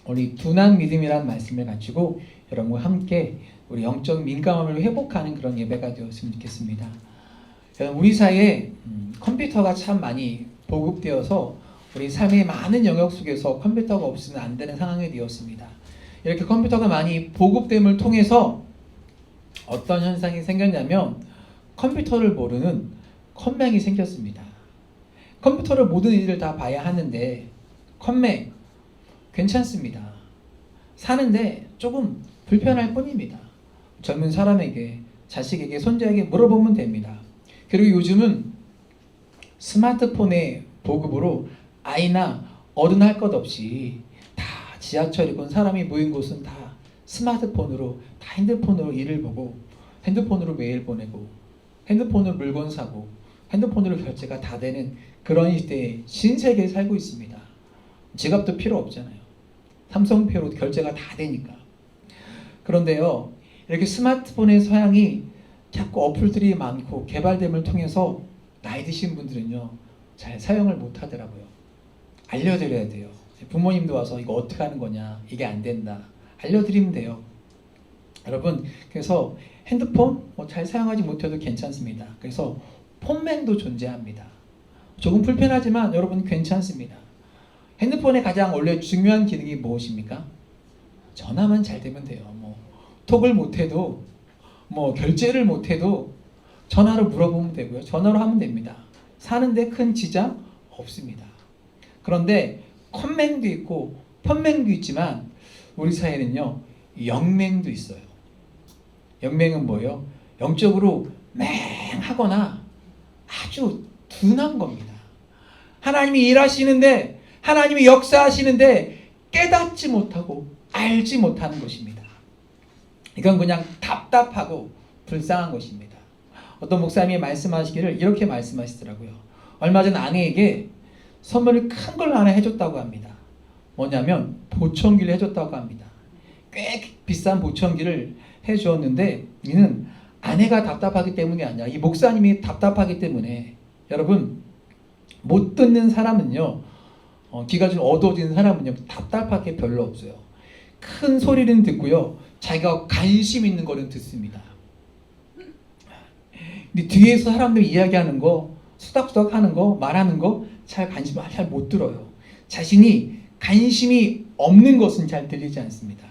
우리 둔한 믿음이라는 말씀을 가지고 여러분과 함께 우리 영적 민감함을 회복하는 그런 예배가 되었으면 좋겠습니다. 우리 사이에 컴퓨터가 참 많이 보급되어서 우리 삶의 많은 영역 속에서 컴퓨터가 없으면 안 되는 상황이 되었습니다. 이렇게 컴퓨터가 많이 보급됨을 통해서 어떤 현상이 생겼냐면 컴퓨터를 모르는 컴맹이 생겼습니다. 컴퓨터를 모든 일을 다 봐야 하는데 컴맹 괜찮습니다. 사는데 조금 불편할 뿐입니다. 젊은 사람에게, 자식에게, 손자에게 물어보면 됩니다. 그리고 요즘은 스마트폰의 보급으로 아이나 어른 할 것 없이 다 지하철이건 사람이 모인 곳은 다 스마트폰으로, 다 핸드폰으로 일을 보고, 핸드폰으로 메일 보내고, 핸드폰으로 물건 사고, 핸드폰으로 결제가 다 되는 그런 시대에 신세계에 살고 있습니다. 지갑도 필요 없잖아요. 삼성페이로 결제가 다 되니까. 그런데요, 이렇게 스마트폰의 서양이 자꾸 어플들이 많고 개발됨을 통해서 나이 드신 분들은요, 잘 사용을 못 하더라고요. 알려드려야 돼요. 부모님도 와서 이거 어떻게 하는 거냐, 이게 안 된다, 알려드리면 돼요. 여러분, 그래서 핸드폰 잘 사용하지 못해도 괜찮습니다. 그래서 폰맨도 존재합니다. 조금 불편하지만 여러분 괜찮습니다. 핸드폰의 가장 원래 중요한 기능이 무엇입니까? 전화만 잘 되면 돼요. 톡을 못해도, 결제를 못해도 전화로 물어보면 되고요. 전화로 하면 됩니다. 사는데 큰 지장 없습니다. 그런데 컴맹도 있고 펀맹도 있지만 우리 사회는요, 영맹도 있어요. 영맹은 뭐예요? 영적으로 맹하거나 아주 둔한 겁니다. 하나님이 일하시는데, 하나님이 역사하시는데 깨닫지 못하고 알지 못하는 것입니다. 이건 그냥 답답하고 불쌍한 것입니다. 어떤 목사님이 말씀하시기를 이렇게 말씀하시더라고요. 얼마 전 아내에게 선물을 큰 걸 하나 해줬다고 합니다. 뭐냐면 보청기를 해줬다고 합니다. 꽤 비싼 보청기를 해주었는데 이는 아내가 답답하기 때문이 아니라 이 목사님이 답답하기 때문에, 여러분, 못 듣는 사람은요, 귀가 좀 어두워진 사람은요, 답답하게 별로 없어요. 큰 소리는 듣고요, 자기가 관심 있는 거는 듣습니다. 근데 뒤에서 사람들이 이야기하는 거, 수닥수닥 하는 거, 말하는 거 잘 못 들어요. 자신이 관심이 없는 것은 잘 들리지 않습니다.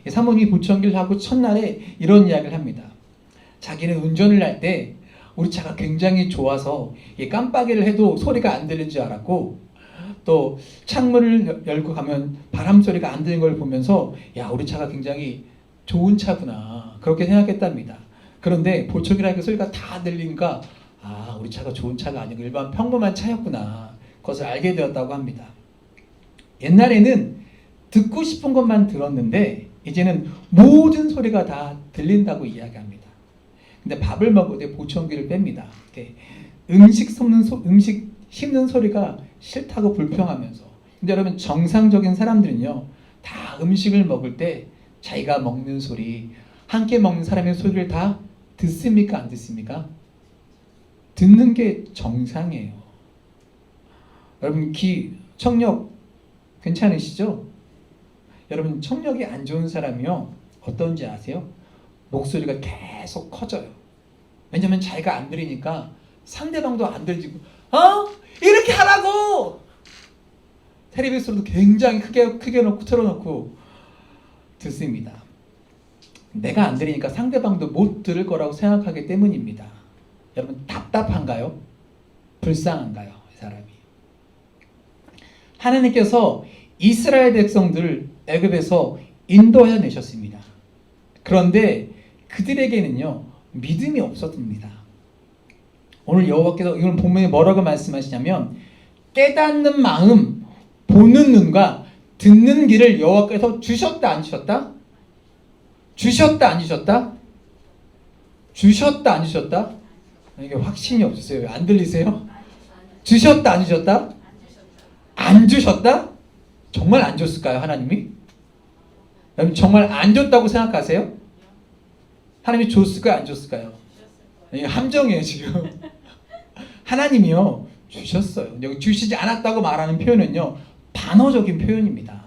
사모님이 보청기를 하고 첫날에 이런 이야기를 합니다. 자기는 운전을 할 때 우리 차가 굉장히 좋아서 깜빡이를 해도 소리가 안 들리는 줄 알았고, 또 창문을 열고 가면 바람 소리가 안 들리는 걸 보면서 야, 우리 차가 굉장히 좋은 차구나, 그렇게 생각했답니다. 그런데 보청기를 하니까 소리가 다 들리니까 아, 우리 차가 좋은 차가 아니고 일반 평범한 차였구나, 그것을 알게 되었다고 합니다. 옛날에는 듣고 싶은 것만 들었는데 이제는 모든 소리가 다 들린다고 이야기합니다. 근데 밥을 먹을 때 보청기를 뺍니다. 음식 씹는 소리가 싫다고 불평하면서. 근데 여러분, 정상적인 사람들은요, 다 음식을 먹을 때 자기가 먹는 소리, 함께 먹는 사람의 소리를 다 듣습니까? 안 듣습니까? 듣는 게 정상이에요. 여러분, 청력 괜찮으시죠? 여러분, 청력이 안 좋은 사람이요, 어떤지 아세요? 목소리가 계속 커져요. 왜냐면 자기가 안 들리니까 상대방도 안 들리고, 이렇게 하라고! 텔레비전도 굉장히 크게 놓고 틀어놓고 듣습니다. 내가 안 들리니까 상대방도 못 들을 거라고 생각하기 때문입니다. 여러분, 답답한가요? 불쌍한가요? 이 사람이. 하나님께서 이스라엘 백성들을 애굽에서 인도해 내셨습니다. 그런데 그들에게는요, 믿음이 없었습니다. 오늘 여호와께서 이걸 본문에 뭐라고 말씀하시냐면, 깨닫는 마음, 보는 눈과 듣는 귀를 여호와께서 주셨다 안 주셨다? 주셨다 안 주셨다? 주셨다 안 주셨다? 이게 확신이 없으세요? 안 들리세요? 주셨다 안 주셨다? 안 주셨다? 정말 안 줬을까요, 하나님이? 여러분, 정말 안 줬다고 생각하세요? 하나님이 줬을까요, 안 줬을까요? 이게 함정이에요, 지금. 하나님이요, 주셨어요. 여기 주시지 않았다고 말하는 표현은요, 반어적인 표현입니다.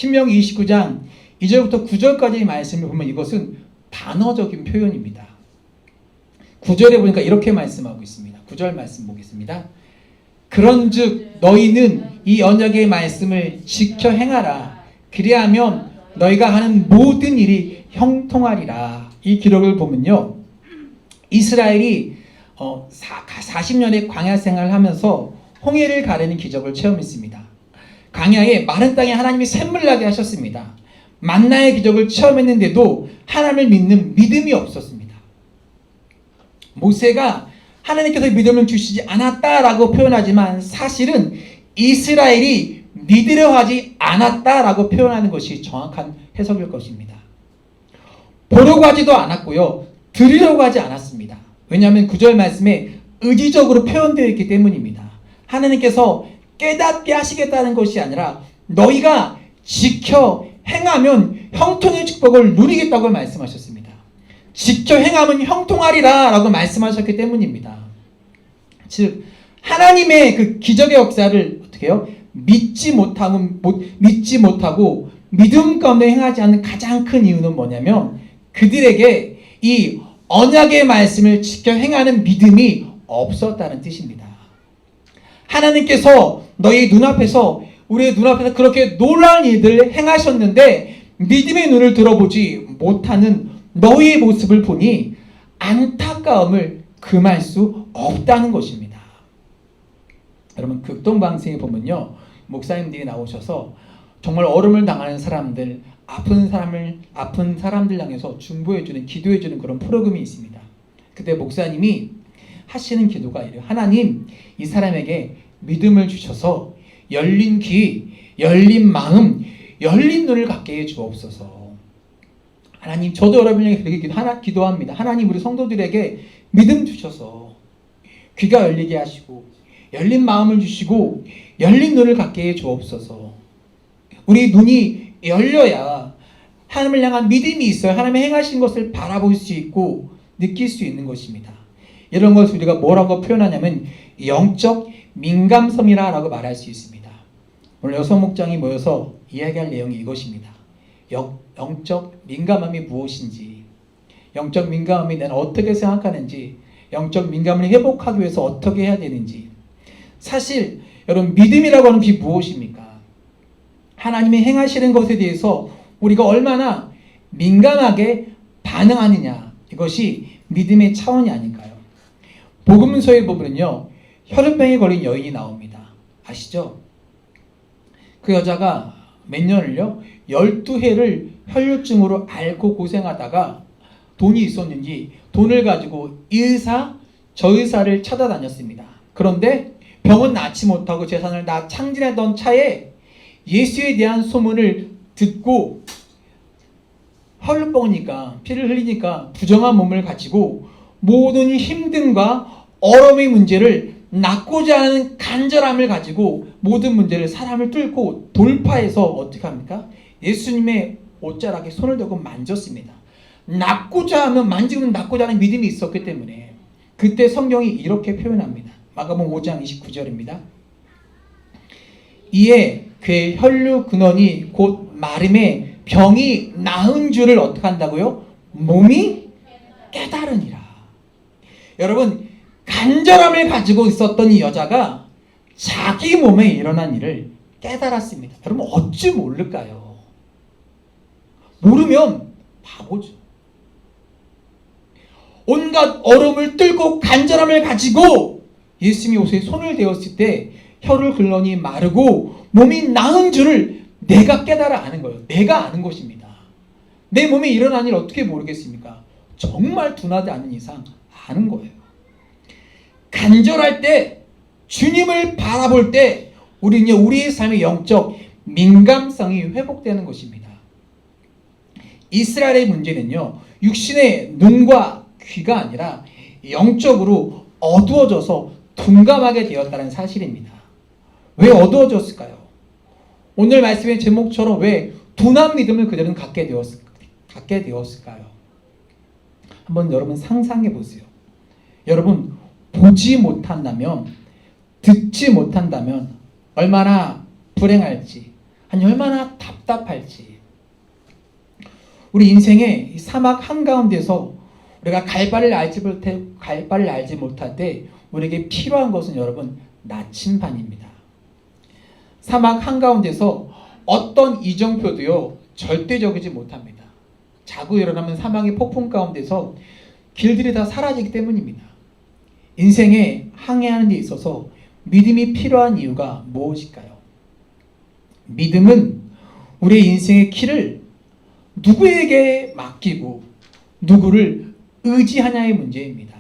신명기 29장 2절부터 9절까지의 말씀을 보면 이것은 단어적인 표현입니다. 9절에 보니까 이렇게 말씀하고 있습니다. 9절 말씀 보겠습니다. 그런즉 너희는 이 언약의 말씀을 지켜 행하라. 그리하면 너희가 하는 모든 일이 형통하리라. 이 기록을 보면요, 이스라엘이 40년의 광야 생활을 하면서 홍해를 가르는 기적을 체험했습니다. 광야에 마른 땅에 하나님이 샘물 나게 하셨습니다. 만나의 기적을 체험했는데도 하나님을 믿는 믿음이 없었습니다. 모세가 하나님께서 믿음을 주시지 않았다라고 표현하지만 사실은 이스라엘이 믿으려 하지 않았다라고 표현하는 것이 정확한 해석일 것입니다. 보려고 하지도 않았고요, 드리려고 하지 않았습니다. 왜냐하면 9절 말씀에 의지적으로 표현되어 있기 때문입니다. 하나님께서 깨닫게 하시겠다는 것이 아니라 너희가 지켜 행하면 형통의 축복을 누리겠다고 말씀하셨습니다. 지켜 행하면 형통하리라 라고 말씀하셨기 때문입니다. 즉 하나님의 그 기적의 역사를 어떻게 해요? 믿지 못하고 믿음 가운데 행하지 않는 가장 큰 이유는 뭐냐면 그들에게 이 언약의 말씀을 지켜 행하는 믿음이 없었다는 뜻입니다. 하나님께서 너희 눈앞에서, 우리의 눈앞에서 그렇게 놀라운 일들을 행하셨는데 믿음의 눈을 들어보지 못하는 너희의 모습을 보니 안타까움을 금할 수 없다는 것입니다. 여러분, 극동방송에 보면요, 목사님들이 나오셔서 정말 어려움을 당하는 사람들, 아픈 사람들 향해서 중보해주는, 기도해주는 그런 프로그램이 있습니다. 그때 목사님이 하시는 기도가 이래요. 하나님, 이 사람에게 믿음을 주셔서 열린 귀, 열린 마음, 열린 눈을 갖게 해 주옵소서. 하나님, 저도 여러분에게 그렇게 기도합니다. 하나님, 우리 성도들에게 믿음 주셔서 귀가 열리게 하시고 열린 마음을 주시고 열린 눈을 갖게 해 주옵소서. 우리 눈이 열려야 하나님을 향한 믿음이 있어요. 하나님의 행하신 것을 바라볼 수 있고 느낄 수 있는 것입니다. 이런 것을 우리가 뭐라고 표현하냐면 영적 민감성이라고 말할 수 있습니다. 오늘 6목장이 모여서 이야기할 내용이 이것입니다. 영적 민감함이 무엇인지, 영적 민감함이 내가 어떻게 생각하는지, 영적 민감을 회복하기 위해서 어떻게 해야 되는지. 사실 여러분, 믿음이라고 하는 것이 무엇입니까? 하나님이 행하시는 것에 대해서 우리가 얼마나 민감하게 반응하느냐, 이것이 믿음의 차원이 아닐까요? 복음서에 보면요, 혈흔병에 걸린 여인이 나옵니다. 아시죠? 그 여자가 몇 년을요? 12해를 혈류증으로 앓고 고생하다가 돈이 있었는지 돈을 가지고 의사, 저 의사를 찾아다녔습니다. 그런데 병은 낫지 못하고 재산을 다 창진하던 차에 예수에 대한 소문을 듣고 혈루병이니까, 피를 흘리니까 부정한 몸을 가지고 모든 힘듦과 어려움의 문제를 낫고자 하는 간절함을 가지고 모든 문제를, 사람을 뚫고 돌파해서 어떻게 합니까? 예수님의 옷자락에 손을 대고 만졌습니다. 낫고자 하면, 만지면 낫고자 하는 믿음이 있었기 때문에. 그때 성경이 이렇게 표현합니다. 마가복음 5장 29절입니다. 이에 그의 혈류 근원이 곧 마름에 병이 나은 줄을 어떻게 한다고요? 몸이 깨달으니라. 여러분, 간절함을 가지고 있었던 이 여자가 자기 몸에 일어난 일을 깨달았습니다. 여러분, 어찌 모를까요? 모르면 바보죠. 온갖 어려움을 뚫고 간절함을 가지고 예수님의 옷에 손을 대었을 때 혈을 근원이 마르고 몸이 나은 줄을 내가 깨달아 아는 거예요. 내가 아는 것입니다. 내 몸에 일어난 일 어떻게 모르겠습니까? 정말 둔하지 않은 이상 아는 거예요. 간절할 때, 주님을 바라볼 때 우리는 우리의 삶의 영적 민감성이 회복되는 것입니다. 이스라엘의 문제는요, 육신의 눈과 귀가 아니라 영적으로 어두워져서 둔감하게 되었다는 사실입니다. 왜 어두워졌을까요? 오늘 말씀의 제목처럼 왜 둔한 믿음을 그들은 갖게 되었을까요? 한번 여러분 상상해 보세요. 여러분, 보지 못한다면, 듣지 못한다면 얼마나 불행할지, 아니 얼마나 답답할지. 우리 인생의 이 사막 한가운데서 우리가 갈 바를 알지 못할 때 우리에게 필요한 것은 여러분 나침반입니다. 사막 한가운데서 어떤 이정표도요 절대적이지 못합니다. 자고 일어나면 사막의 폭풍 가운데서 길들이 다 사라지기 때문입니다. 인생에 항해하는 데 있어서 믿음이 필요한 이유가 무엇일까요? 믿음은 우리의 인생의 길을 누구에게 맡기고 누구를 의지하냐의 문제입니다.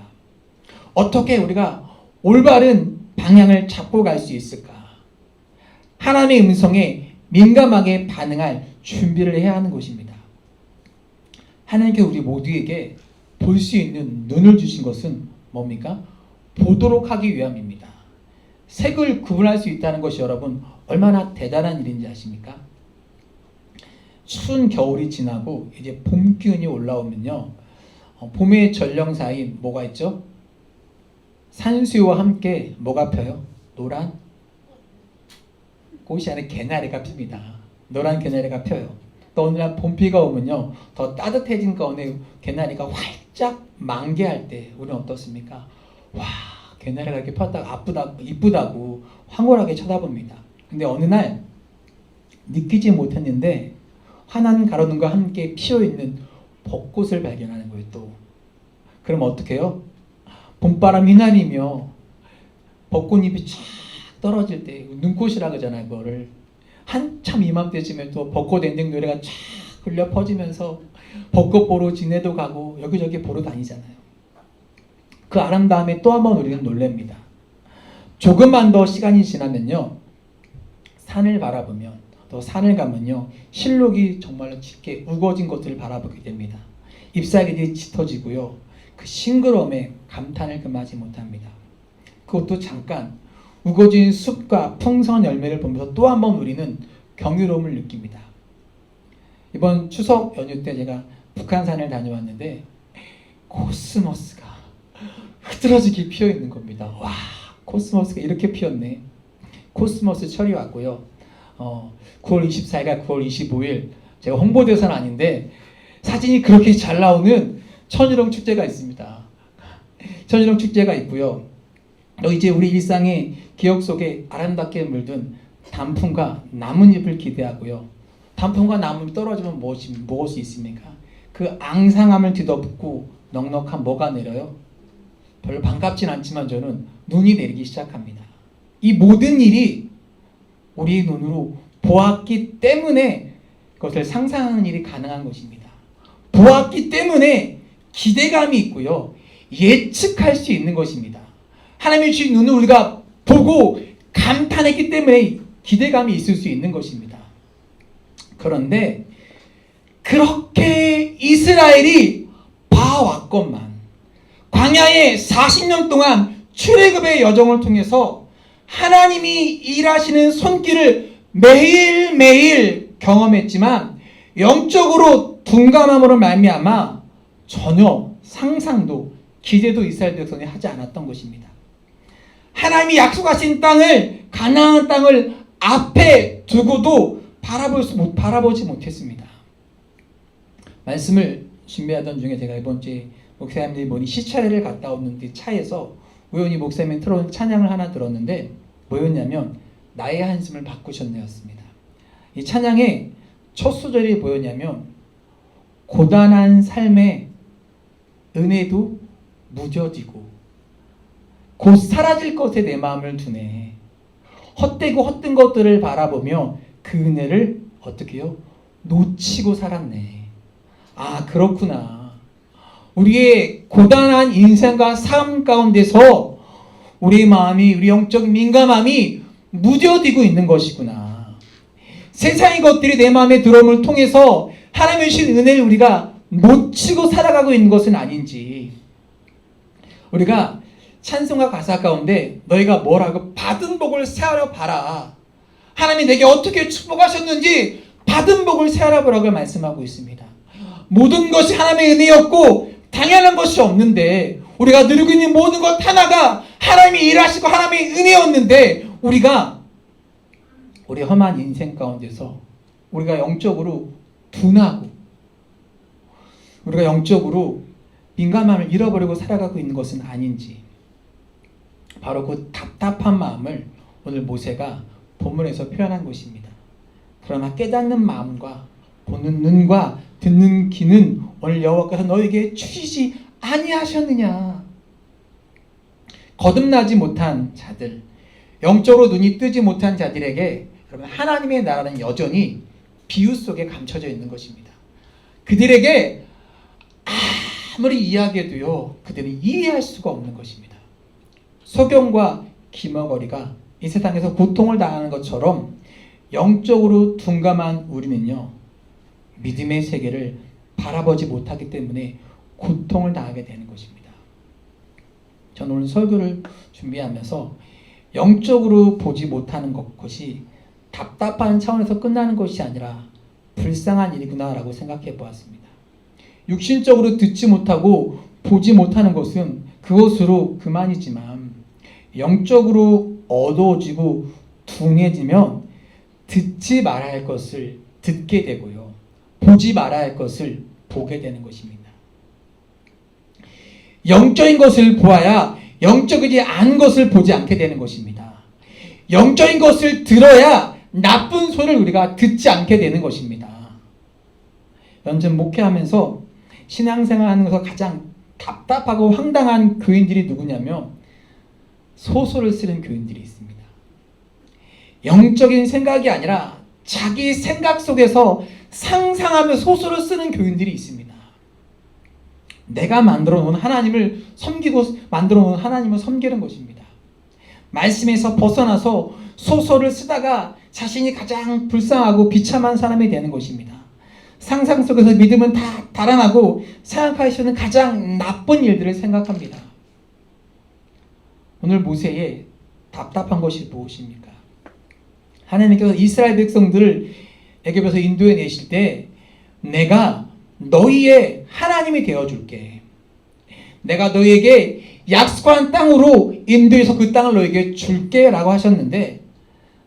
어떻게 우리가 올바른 방향을 잡고 갈 수 있을까? 하나님의 음성에 민감하게 반응할 준비를 해야 하는 것입니다. 하나님께 우리 모두에게 볼 수 있는 눈을 주신 것은 뭡니까? 보도록 하기 위함입니다. 색을 구분할 수 있다는 것이 여러분 얼마나 대단한 일인지 아십니까? 추운 겨울이 지나고 이제 봄 기운이 올라오면요, 봄의 전령사이 뭐가 있죠? 산수유와 함께 뭐가 펴요? 노란 꽃이 아니라 개나리가 핍니다. 노란 개나리가 펴요. 또 어느 날 봄비가 오면요, 더 따뜻해진 가운데 개나리가 활짝 만개할 때 우리는 어떻습니까? 와, 개나리가 이렇게 폈다가 이쁘다고 황홀하게 쳐다봅니다. 근데 어느 날 느끼지 못했는데 환한 가로등과 함께 피어있는 벚꽃을 발견하는 거예요. 또 그럼 어떻게 해요? 봄바람 휘날리며 벚꽃잎이 쫙 떨어질 때 눈꽃이라 그러잖아요. 그거를 한참 이맘때쯤에 또 벚꽃 엔딩 노래가 쫙 흘려 퍼지면서 벚꽃 보러 진해도 가고 여기저기 보러 다니잖아요. 그 아름다움에 또 한 번 우리는 놀랍니다. 조금만 더 시간이 지나면요, 산을 바라보면, 또 산을 가면요, 실록이 정말로 짙게 우거진 것들을 바라보게 됩니다. 잎사귀들이 짙어지고요, 그 싱그러움에 감탄을 금하지 못합니다. 그것도 잠깐 우거진 숲과 풍성한 열매를 보면서 또 한 번 우리는 경이로움을 느낍니다. 이번 추석 연휴 때 제가 북한산을 다녀왔는데 코스모스가 흐드러지게 피어있는 겁니다. 와, 코스모스가 이렇게 피었네. 코스모스 철이 왔고요. 9월 24일과 9월 25일 제가 홍보대사는 아닌데 사진이 그렇게 잘 나오는 천일홍 축제가 있습니다. 천일홍 축제가 있고요. 이제 우리 일상의 기억 속에 아름답게 물든 단풍과 나뭇잎을 기대하고요. 단풍과 나뭇잎이 떨어지면 무엇이 있습니까? 그 앙상함을 뒤덮고 넉넉한 뭐가 내려요? 별로 반갑진 않지만 저는 눈이 내리기 시작합니다. 이 모든 일이 우리의 눈으로 보았기 때문에 그것을 상상하는 일이 가능한 것입니다. 보았기 때문에 기대감이 있고요, 예측할 수 있는 것입니다. 하나님의 주신 눈을 우리가 보고 감탄했기 때문에 기대감이 있을 수 있는 것입니다. 그런데 그렇게 이스라엘이 봐왔건만 광야에 40년 동안 출애굽의 여정을 통해서 하나님이 일하시는 손길을 매일매일 경험했지만 영적으로 둔감함으로 말미암아 전혀 상상도 기대도 이스라엘 백성이 하지 않았던 것입니다. 하나님이 약속하신 땅을, 가나안 땅을 앞에 두고도 바라보지 못했습니다. 말씀을 준비하던 중에 제가 이번 주에 목사님들이 보니 시차례를 갔다 오는데 차에서 우연히 목사님이 틀어온 찬양을 하나 들었는데 뭐였냐면 나의 한숨을 바꾸셨네였습니다. 이 찬양의 첫 소절이 뭐였냐면 고단한 삶의 은혜도 무뎌지고 곧 사라질 것에 내 마음을 두네. 헛되고 헛된 것들을 바라보며 그 은혜를 어떻게 해요? 놓치고 살았네. 아, 그렇구나. 우리의 고단한 인생과 삶 가운데서 우리 마음이, 우리 영적 민감함이 무뎌지고 있는 것이구나. 세상의 것들이 내 마음에 들어옴을 통해서 하나님의 주신 은혜를 우리가 놓치고 살아가고 있는 것은 아닌지. 우리가 찬송가 가사 가운데 너희가 뭐라고 받은 복을 세하려 봐라. 하나님이 내게 어떻게 축복하셨는지 받은 복을 세하려 보라고 말씀하고 있습니다. 모든 것이 하나님의 은혜였고 당연한 것이 없는데 우리가 누리고 있는 모든 것 하나가 하나님이 일하시고 하나님의 은혜였는데 우리가 우리 험한 인생 가운데서 우리가 영적으로 둔하고 우리가 영적으로 민감함을 잃어버리고 살아가고 있는 것은 아닌지, 바로 그 답답한 마음을 오늘 모세가 본문에서 표현한 것입니다. 그러나 깨닫는 마음과 보는 눈과 듣는 귀는 오늘 여호와께서 너에게 주시지 아니하셨느냐. 거듭나지 못한 자들, 영적으로 눈이 뜨지 못한 자들에게 여러분, 하나님의 나라는 여전히 비유 속에 감춰져 있는 것입니다. 그들에게 아무리 이야기해도요, 그들은 이해할 수가 없는 것입니다. 소경과 기머거리가 이 세상에서 고통을 당하는 것처럼 영적으로 둔감한 우리는요, 믿음의 세계를 바라보지 못하기 때문에 고통을 당하게 되는 것입니다. 저는 오늘 설교를 준비하면서 영적으로 보지 못하는 것이 답답한 차원에서 끝나는 것이 아니라 불쌍한 일이구나라고 생각해 보았습니다. 육신적으로 듣지 못하고 보지 못하는 것은 그것으로 그만이지만 영적으로 어두워지고 둥해지면 듣지 말아야 할 것을 듣게 되고요, 보지 말아야 할 것을 보게 되는 것입니다. 영적인 것을 보아야 영적이지 않은 것을 보지 않게 되는 것입니다. 영적인 것을 들어야 나쁜 소리를 우리가 듣지 않게 되는 것입니다. 연전 목회하면서 신앙생활하는 것에서 가장 답답하고 황당한 교인들이 누구냐면 소설을 쓰는 교인들이 있습니다. 영적인 생각이 아니라 자기 생각 속에서 상상하며 소설을 쓰는 교인들이 있습니다. 내가 만들어 놓은 하나님을 섬기고 만들어 놓은 하나님을 섬기는 것입니다. 말씀에서 벗어나서 소설을 쓰다가 자신이 가장 불쌍하고 비참한 사람이 되는 것입니다. 상상 속에서 믿음은 다 달아나고 생각하시는 가장 나쁜 일들을 생각합니다. 오늘 모세의 답답한 것이 무엇입니까? 하나님께서 이스라엘 백성들을 애굽에서 인도해 내실 때 내가 너희의 하나님이 되어줄게, 내가 너희에게 약속한 땅으로 인도해서 그 땅을 너희에게 줄게 라고 하셨는데,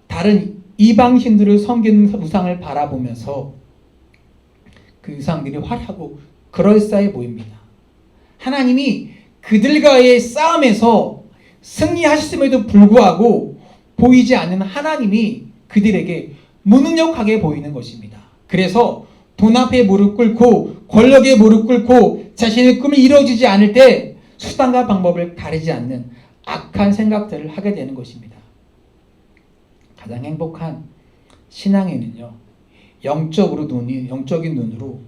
다른 이방신들을 섬기는 우상을 바라보면서 그 우상들이 화려하고 그럴싸해 보입니다. 하나님이 그들과의 싸움에서 승리하셨음에도 불구하고 보이지 않는 하나님이 그들에게 무능력하게 보이는 것입니다. 그래서 돈 앞에 무릎 꿇고 권력에 무릎 꿇고 자신의 꿈이 이루어지지 않을 때 수단과 방법을 가리지 않는 악한 생각들을 하게 되는 것입니다. 가장 행복한 신앙에는요, 영적인 눈으로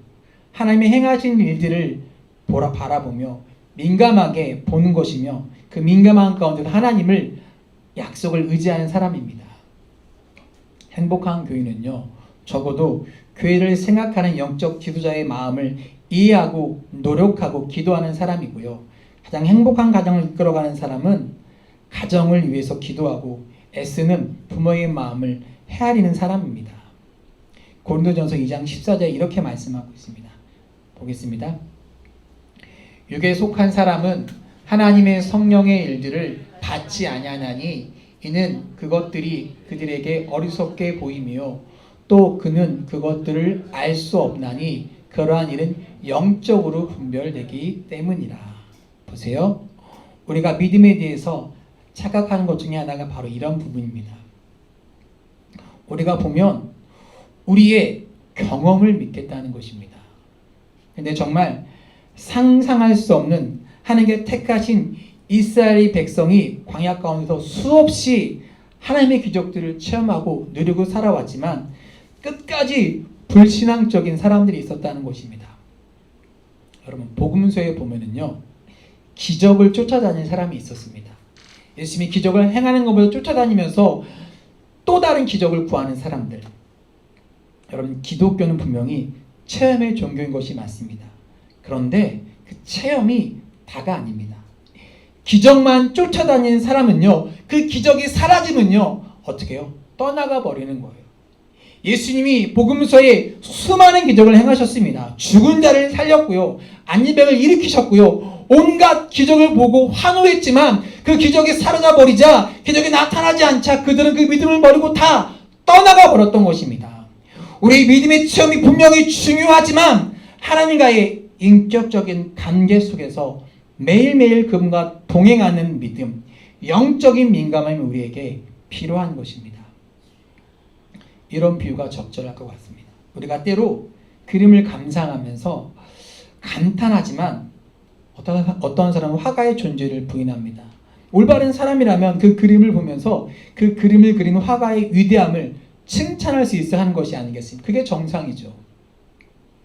하나님의 행하신 일들을 바라보며 민감하게 보는 것이며, 그 민감한 가운데 하나님을 약속을 의지하는 사람입니다. 행복한 교인은요, 적어도 교회를 생각하는 영적 지도자의 마음을 이해하고 노력하고 기도하는 사람이고요, 가장 행복한 가정을 이끌어가는 사람은 가정을 위해서 기도하고 애쓰는 부모의 마음을 헤아리는 사람입니다. 고린도전서 2장 14절에 이렇게 말씀하고 있습니다. 보겠습니다. 육에 속한 사람은 하나님의 성령의 일들을 받지 아니하나니 이는 그것들이 그들에게 어리석게 보이며 또 그는 그것들을 알 수 없나니 그러한 일은 영적으로 분별되기 때문이라. 보세요. 우리가 믿음에 대해서 착각하는 것 중에 하나가 바로 이런 부분입니다. 우리가 보면 우리의 경험을 믿겠다는 것입니다. 근데 정말 상상할 수 없는 하나님께 택하신 이스라엘 백성이 광야 가운데서 수없이 하나님의 기적들을 체험하고 누리고 살아왔지만 끝까지 불신앙적인 사람들이 있었다는 것입니다. 여러분, 복음서에 보면은요, 기적을 쫓아다니는 사람이 있었습니다. 예수님이 기적을 행하는 것보다 쫓아다니면서 또 다른 기적을 구하는 사람들. 여러분, 기독교는 분명히 체험의 종교인 것이 맞습니다. 그런데 그 체험이 다가 아닙니다. 기적만 쫓아다니는 사람은요, 그 기적이 사라지면요, 어떻게 해요? 떠나가 버리는 거예요. 예수님이 복음서에 수많은 기적을 행하셨습니다. 죽은 자를 살렸고요, 안진병을 일으키셨고요, 온갖 기적을 보고 환호했지만 그 기적이 사라져 버리자, 기적이 나타나지 않자 그들은 그 믿음을 버리고 다 떠나가 버렸던 것입니다. 우리 믿음의 체험이 분명히 중요하지만 하나님과의 인격적인 관계 속에서 매일매일 그분과 동행하는 믿음, 영적인 민감함이 우리에게 필요한 것입니다. 이런 비유가 적절할 것 같습니다. 우리가 때로 그림을 감상하면서 감탄하지만 어떤 사람은 화가의 존재를 부인합니다. 올바른 사람이라면 그 그림을 보면서 그 그림을 그린 화가의 위대함을 칭찬할 수 있어야 하는 것이 아니겠습니까? 그게 정상이죠.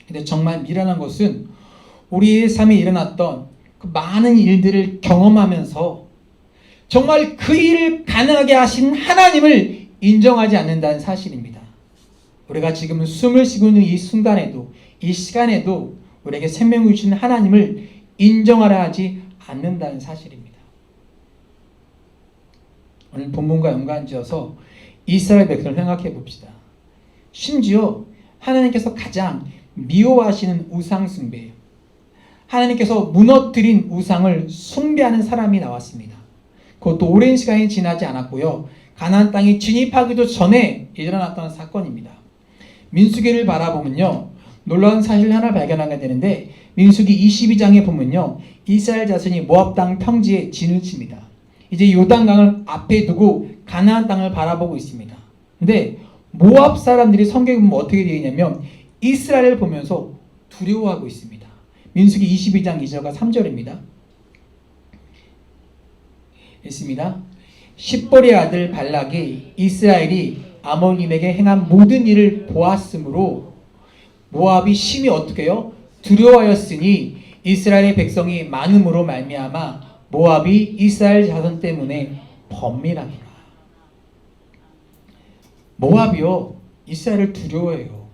근데 정말 미련한 것은 우리의 삶에 일어났던 그 많은 일들을 경험하면서 정말 그 일을 가능하게 하신 하나님을 인정하지 않는다는 사실입니다. 우리가 지금 숨을 쉬고 있는 이 순간에도, 이 시간에도 우리에게 생명을 주신 하나님을 인정하려 하지 않는다는 사실입니다. 오늘 본문과 연관지어서 이스라엘 백성을 생각해 봅시다. 심지어 하나님께서 가장 미워하시는 우상 숭배, 하나님께서 무너뜨린 우상을 숭배하는 사람이 나왔습니다. 그것도 오랜 시간이 지나지 않았고요. 가나안 땅에 진입하기도 전에 일어났던 사건입니다. 민수기를 바라보면요, 놀라운 사실 하나 발견하게 되는데, 민수기 22장에 보면요, 이스라엘 자손이 모압 땅 평지에 진을 칩니다. 이제 요단강을 앞에 두고 가나안 땅을 바라보고 있습니다. 근데 모압 사람들이 성경에 보면 어떻게 되어 있냐면 이스라엘을 보면서 두려워하고 있습니다. 민수기 22장 2절과 3절입니다. 있습니다. 십볼의 아들 발락이 이스라엘이 아몬인에게 행한 모든 일을 보았으므로 모압이 심히 어떻게 해요? 두려워하였으니 이스라엘의 백성이 많음으로 말미암아 모압이 이스라엘 자손 때문에 범민하더라. 모압이요, 이스라엘을 두려워해요.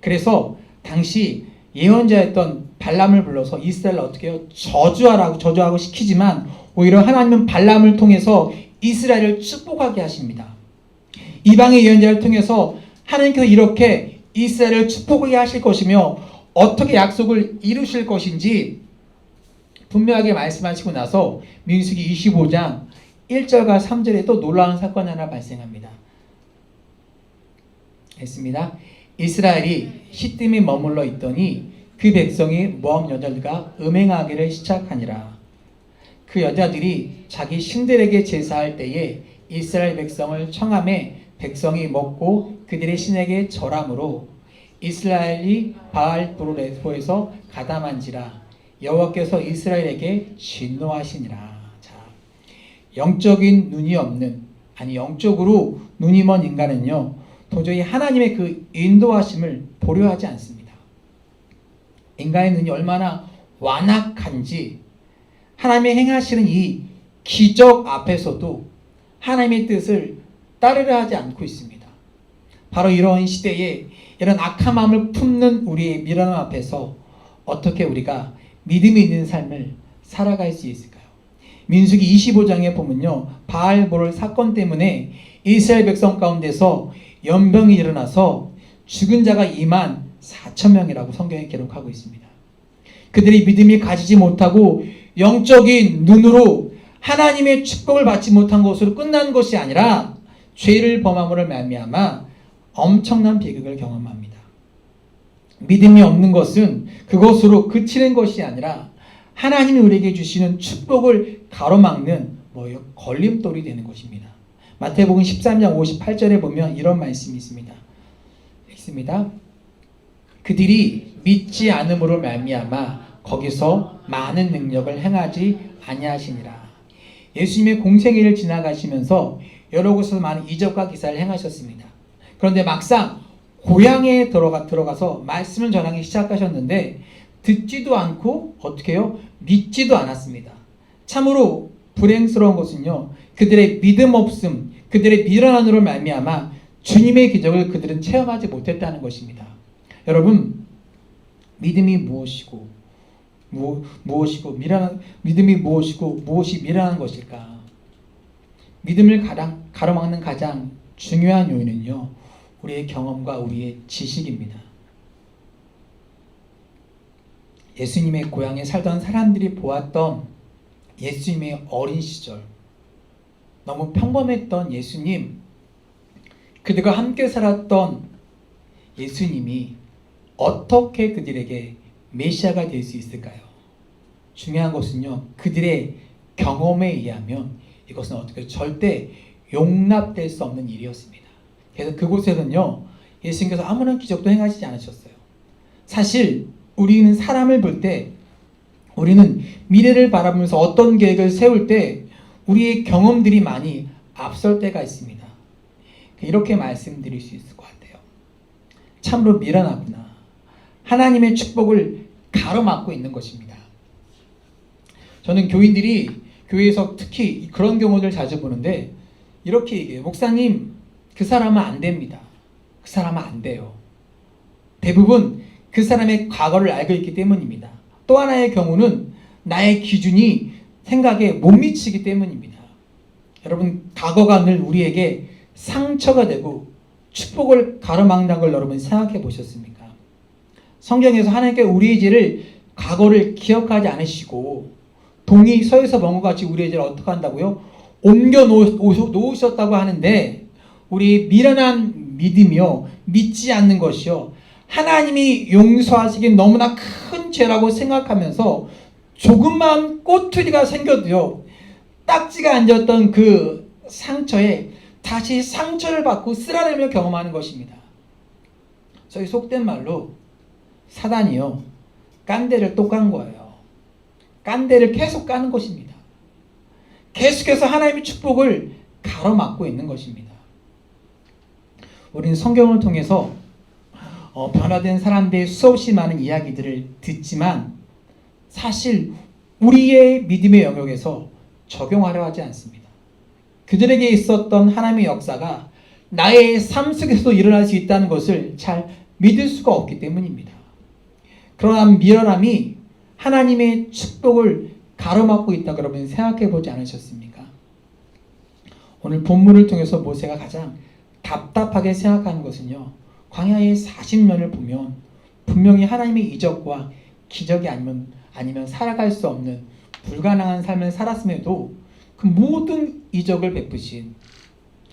그래서 당시 예언자였던 발람을 불러서 이스라엘을 어떻게 해요? 저주하고 시키지만 오히려 하나님은 발람을 통해서 이스라엘을 축복하게 하십니다. 이방의 예언자를 통해서 하나님께서 이렇게 이스라엘을 축복하게 하실 것이며 어떻게 약속을 이루실 것인지 분명하게 말씀하시고 나서 민수기 25장 1절과 3절에 또 놀라운 사건이 하나 발생합니다. 했습니다. 이스라엘이 시딤에 머물러 있더니 그 백성이 모압 여자들과 음행하기를 시작하니라. 그 여자들이 자기 신들에게 제사할 때에 이스라엘 백성을 청함에 백성이 먹고 그들의 신에게 절함으로 이스라엘이 바알 브로레포에서 가담한지라. 여호와께서 이스라엘에게 진노하시니라. 자, 영적인 눈이 없는, 아니 영적으로 눈이 먼 인간은요, 도저히 하나님의 그 인도하심을 보려 하지 않습니다. 인간의 눈이 얼마나 완악한지 하나님의 행하시는 이 기적 앞에서도 하나님의 뜻을 따르려 하지 않고 있습니다. 바로 이런 시대에 이런 악한 마음을 품는 우리의 미련함 앞에서 어떻게 우리가 믿음이 있는 삶을 살아갈 수 있을까요? 민수기 25장에 보면요, 바알볼 사건 때문에 이스라엘 백성 가운데서 연병이 일어나서 죽은 자가 2만 4천 명이라고 성경에 기록하고 있습니다. 그들이 믿음이 가지지 못하고 영적인 눈으로 하나님의 축복을 받지 못한 것으로 끝난 것이 아니라 죄를 범함으로 말미암아 엄청난 비극을 경험합니다. 믿음이 없는 것은 그것으로 그치는 것이 아니라 하나님이 우리에게 주시는 축복을 가로막는 걸림돌이 되는 것입니다. 마태복음 13장 58절에 보면 이런 말씀이 있습니다. 읽습니다. 그들이 믿지 않음으로 말미암아 거기서 많은 능력을 행하지 아니하시니라. 예수님의 공생애를 지나가시면서 여러 곳에서 많은 이적과 기사를 행하셨습니다. 그런데 막상 고향에 들어가서 말씀을 전하기 시작하셨는데 듣지도 않고 어떻게 해요? 믿지도 않았습니다. 참으로 불행스러운 것은요, 그들의 믿음 없음, 그들의 미련함으로 말미암아 주님의 기적을 그들은 체험하지 못했다는 것입니다. 여러분, 믿음이 무엇이고 믿음이 무엇이고 무엇이 미련한 것일까? 믿음을 가로막는 가장 중요한 요인은요, 우리의 경험과 우리의 지식입니다. 예수님의 고향에 살던 사람들이 보았던 예수님의 어린 시절, 너무 평범했던 예수님, 그들과 함께 살았던 예수님이 어떻게 그들에게 메시아가 될 수 있을까요? 중요한 것은요, 그들의 경험에 의하면 이것은 어떻게 절대 용납될 수 없는 일이었습니다. 그래서 그곳에는요, 예수님께서 아무런 기적도 행하시지 않으셨어요. 사실 우리는 사람을 볼 때, 우리는 미래를 바라보면서 어떤 계획을 세울 때 우리의 경험들이 많이 앞설 때가 있습니다. 이렇게 말씀드릴 수 있을 것 같아요. 참으로 미련하구나. 하나님의 축복을 가로막고 있는 것입니다. 저는 교인들이 교회에서 특히 그런 경우를 자주 보는데 이렇게 얘기해요. 목사님, 그 사람은 안 됩니다. 그 사람은 안 돼요. 대부분 그 사람의 과거를 알고 있기 때문입니다. 또 하나의 경우는 나의 기준이 생각에 못 미치기 때문입니다. 여러분, 과거가 늘 우리에게 상처가 되고 축복을 가로막는 걸 여러분 생각해 보셨습니까? 성경에서 하나님께 우리의 죄를, 과거를 기억하지 않으시고 동이 서에서 먹은 것 같이 우리의 죄를 어떻게 한다고요? 옮겨 놓으셨다고 하는데, 우리 미련한 믿음이요, 믿지 않는 것이요, 하나님이 용서하시긴 너무나 큰 죄라고 생각하면서 조그만 꼬투리가 생겨도요, 딱지가 앉았던 그 상처에 다시 상처를 받고 쓰라림을 경험하는 것입니다. 저희 속된 말로 사단이요, 깐대를 또 깐 거예요. 깐대를 계속 까는 것입니다. 계속해서 하나님의 축복을 가로막고 있는 것입니다. 우리는 성경을 통해서 변화된 사람들의 수없이 많은 이야기들을 듣지만 사실 우리의 믿음의 영역에서 적용하려 하지 않습니다. 그들에게 있었던 하나님의 역사가 나의 삶 속에서도 일어날 수 있다는 것을 잘 믿을 수가 없기 때문입니다. 그러나 미련함이 하나님의 축복을 가로막고 있다고 여러분 생각해 보지 않으셨습니까? 오늘 본문을 통해서 모세가 가장 답답하게 생각하는 것은요, 광야의 40년을 보면 분명히 하나님의 이적과 기적이 아니면 살아갈 수 없는 불가능한 삶을 살았음에도 그 모든 이적을 베푸신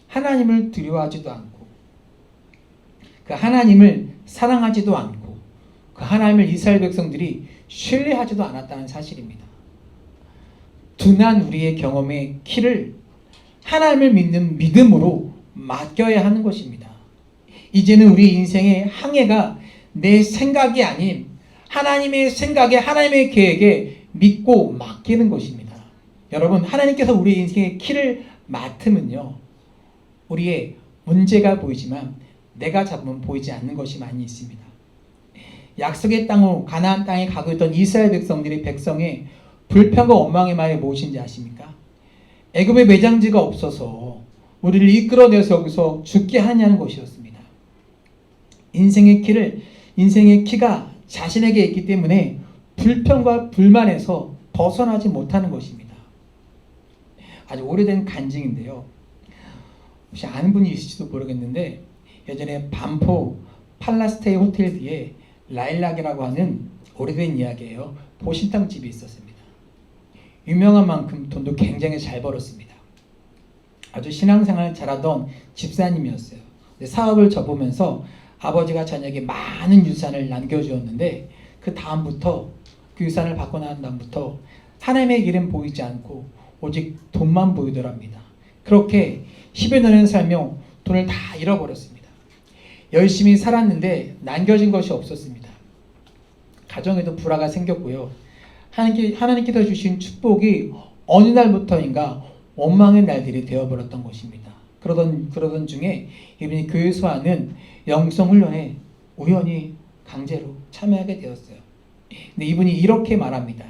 하나님을 두려워하지도 않고 그 하나님을 사랑하지도 않고 그 하나님을 이스라엘 백성들이 신뢰하지도 않았다는 사실입니다. 둔한 우리의 경험의 키를 하나님을 믿는 믿음으로 맡겨야 하는 것입니다. 이제는 우리 인생의 항해가 내 생각이 아닌 하나님의 생각에, 하나님의 계획에 믿고 맡기는 것입니다. 여러분, 하나님께서 우리 인생의 키를 맡으면요, 우리의 문제가 보이지만 내가 잡으면 보이지 않는 것이 많이 있습니다. 약속의 땅으로 가나안 땅에 가고 있던 이스라엘 백성의 불평과 원망의 말이 무엇인지 아십니까? 애굽에 매장지가 없어서 우리를 이끌어내서 여기서 죽게 하냐는 것이었습니다. 인생의 키가 자신에게 있기 때문에 불평과 불만에서 벗어나지 못하는 것입니다. 아주 오래된 간증인데요, 혹시 아는 분이 있을지도 모르겠는데, 예전에 반포 팔라스테이 호텔 뒤에 라일락이라고 하는 오래된 이야기예요. 보신탕 집이 있었습니다. 유명한 만큼 돈도 굉장히 잘 벌었습니다. 아주 신앙생활을 잘하던 집사님이었어요. 사업을 접으면서 아버지가 자녀에게 많은 유산을 남겨주었는데, 그 다음부터, 그 유산을 받고 난 다음부터 하나님의 길은 보이지 않고 오직 돈만 보이더랍니다. 그렇게 10여 년을 살며 돈을 다 잃어버렸습니다. 열심히 살았는데 남겨진 것이 없었습니다. 가정에도 불화가 생겼고요. 하나님께서 주신 축복이 어느 날부터인가 원망의 날들이 되어버렸던 것입니다. 그러던 중에 이분이 교회 소하는 영성훈련에 우연히 강제로 참여하게 되었어요. 근데 이분이 이렇게 말합니다.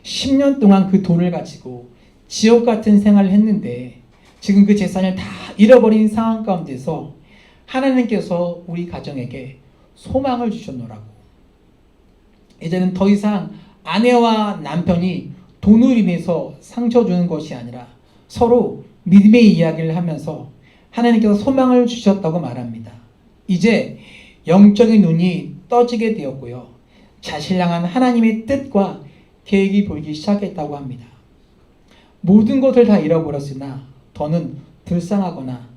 10년 동안 그 돈을 가지고 지옥 같은 생활을 했는데 지금 그 재산을 다 잃어버린 상황 가운데서 하나님께서 우리 가정에게 소망을 주셨노라고. 이제는 더 이상 아내와 남편이 돈을 인해서 상처 주는 것이 아니라 서로 믿음의 이야기를 하면서 하나님께서 소망을 주셨다고 말합니다. 이제 영적인 눈이 떠지게 되었고요, 자신을 향한 하나님의 뜻과 계획이 보이기 시작했다고 합니다. 모든 것을 다 잃어버렸으나 더는 불쌍하거나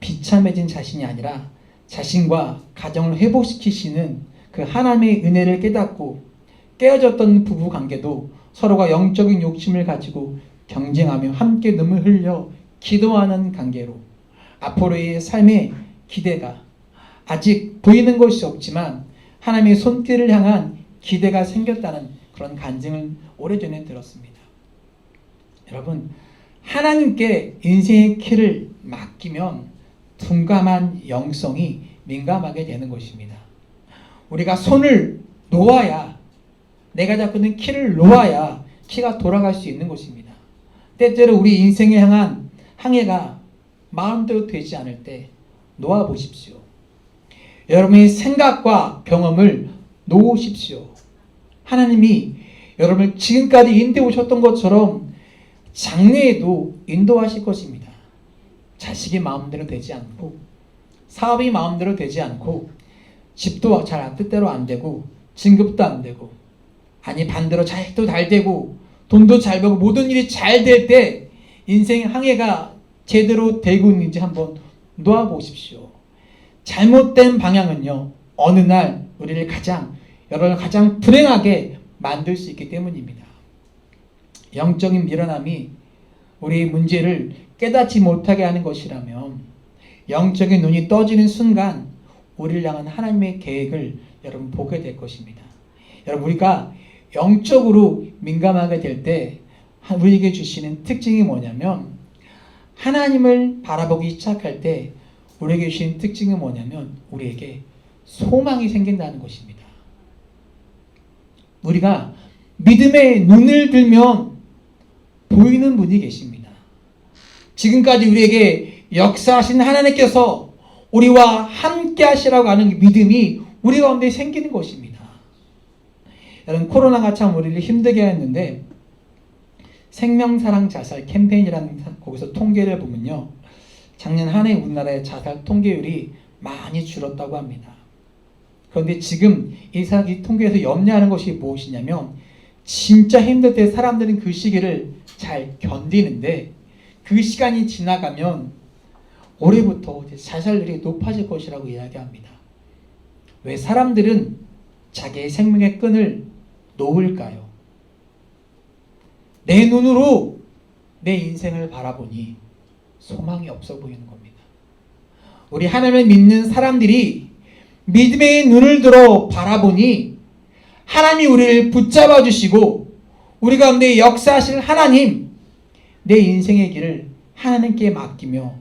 비참해진 자신이 아니라 자신과 가정을 회복시키시는 그 하나님의 은혜를 깨닫고 깨어졌던 부부 관계도 서로가 영적인 욕심을 가지고 경쟁하며 함께 눈물 흘려 기도하는 관계로 앞으로의 삶의 기대가 아직 보이는 것이 없지만 하나님의 손길을 향한 기대가 생겼다는 그런 간증을 오래전에 들었습니다. 여러분, 하나님께 인생의 키를 맡기면 둔감한 영성이 민감하게 되는 것입니다. 우리가 손을 놓아야, 내가 잡고 있는 키를 놓아야 키가 돌아갈 수 있는 것입니다. 때때로 우리 인생에 향한 항해가 마음대로 되지 않을 때 놓아보십시오. 여러분의 생각과 경험을 놓으십시오. 하나님이 여러분을 지금까지 인도해 오셨던 것처럼 장래에도 인도하실 것입니다. 자식이 마음대로 되지 않고, 사업이 마음대로 되지 않고, 집도 잘 뜻대로 안 되고, 진급도 안 되고, 아니 반대로 자식도 잘 되고, 돈도 잘 벌고, 모든 일이 잘 될 때 인생의 항해가 제대로 되고 있는지 한번 놓아보십시오. 잘못된 방향은요, 어느 날 우리를 여러분을 가장 불행하게 만들 수 있기 때문입니다. 영적인 미련함이 우리의 문제를 깨닫지 못하게 하는 것이라면 영적인 눈이 떠지는 순간 우리를 향한 하나님의 계획을 여러분 보게 될 것입니다. 여러분, 우리가 영적으로 민감하게 될 때 우리에게 주시는 특징이 뭐냐면, 하나님을 바라보기 시작할 때 우리에게 주시는 특징이 뭐냐면 우리에게 소망이 생긴다는 것입니다. 우리가 믿음의 눈을 들면 보이는 분이 계십니다. 지금까지 우리에게 역사하신 하나님께서 우리와 함께 하시라고 하는 믿음이 우리 가운데 생기는 것입니다. 여러분, 코로나가 참 우리를 힘들게 했는데 생명사랑 자살 캠페인이라는 거기서 통계를 보면요, 작년 한 해 우리나라의 자살 통계율이 많이 줄었다고 합니다. 그런데 지금 이 통계에서 염려하는 것이 무엇이냐면, 진짜 힘들 때 사람들은 그 시기를 잘 견디는데 그 시간이 지나가면 올해부터 자살률이 높아질 것이라고 이야기합니다. 왜 사람들은 자기의 생명의 끈을 놓을까요? 내 눈으로 내 인생을 바라보니 소망이 없어 보이는 겁니다. 우리 하나님을 믿는 사람들이 믿음의 눈을 들어 바라보니 하나님이 우리를 붙잡아 주시고 우리 가운데 역사하실 하나님, 내 인생의 길을 하나님께 맡기며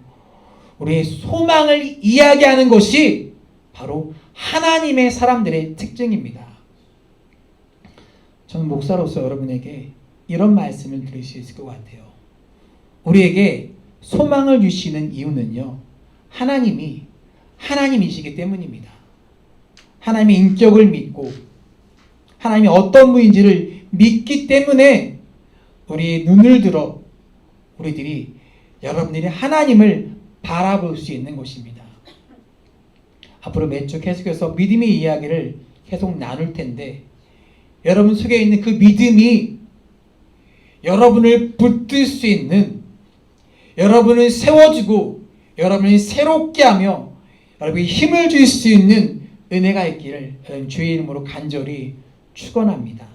우리의 소망을 이야기하는 것이 바로 하나님의 사람들의 특징입니다. 저는 목사로서 여러분에게 이런 말씀을 드릴 수 있을 것 같아요. 우리에게 소망을 주시는 이유는요, 하나님이 하나님이시기 때문입니다. 하나님의 인격을 믿고 하나님이 어떤 분인지를 믿기 때문에 우리의 눈을 들어 우리들이 여러분들이 하나님을 바라볼 수 있는 것입니다. 앞으로 매주 계속해서 믿음의 이야기를 계속 나눌 텐데, 여러분 속에 있는 그 믿음이 여러분을 붙들 수 있는, 여러분을 세워주고 여러분을 새롭게 하며 여러분이 힘을 줄 수 있는 은혜가 있기를 주의 이름으로 간절히 축원합니다.